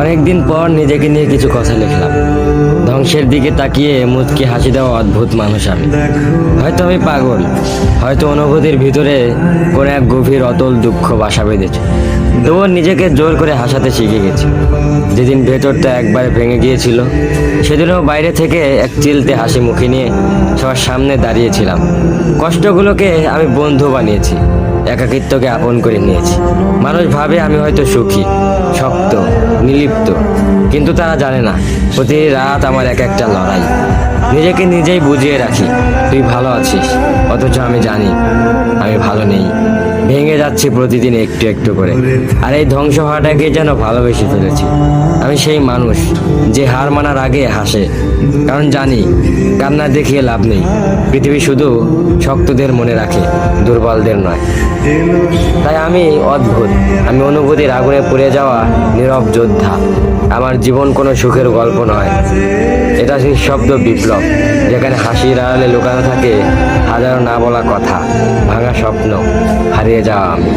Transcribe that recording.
অনেকদিন পর নিজেকে নিয়ে কিছু কথা লিখলাম। ধ্বংসের দিকে তাকিয়ে মুচকি হাসি দেওয়া অদ্ভুত মানুষ আমি। হয়তো আমি পাগল, হয়তো অনুভূতির ভিতরে কোনো এক গভীর অতল দুঃখ বাসা বেঁধেছে। তবুও নিজেকে জোর করে হাসাতে শিখে গেছি। যেদিন ভেতরটা একবারে ভেঙে গিয়েছিল, সেদিনও বাইরে থেকে এক চিলতে হাসি মুখে নিয়ে সবার সামনে দাঁড়িয়েছিলাম। কষ্টগুলোকে আমি বন্ধু বানিয়েছি, একাকিত্বকে আপন করে নিয়েছি। মানুষ ভাবে আমি হয়তো সুখী, শক্ত, নির্লিপ্ত, কিন্তু তারা জানে না প্রতি রাত আমার এক একটা লড়াই। নিজেকে নিজেই বুঝিয়ে রাখি তুই ভালো আছিস, অথচ আমি জানি আমি ভালো নেই। ভেঙে যাচ্ছি প্রতিদিন একটু একটু করে, আর এই ধ্বংস হওয়াটাকে যেন ভালোবেসে ফেলেছি। আমি সেই মানুষ যে হার মানার আগে হাসে, কারণ জানি কান্না দেখিয়ে লাভ নেই। পৃথিবী শুধু শক্তদের মনে রাখে, দুর্বলদের নয়। তাই আমি অদ্ভুত, আমি অনুভূতির আগুনে পুড়ে যাওয়া নীরব যোদ্ধা। আমার জীবন কোনো সুখের গল্প নয়, এটা নিঃশব্দ বিপ্লব, যেখানে হাসির আড়ালে লুকানো থাকে হাজারো না বলা কথা, ভাঙা স্বপ্ন, হারিয়ে যাওয়া আমি।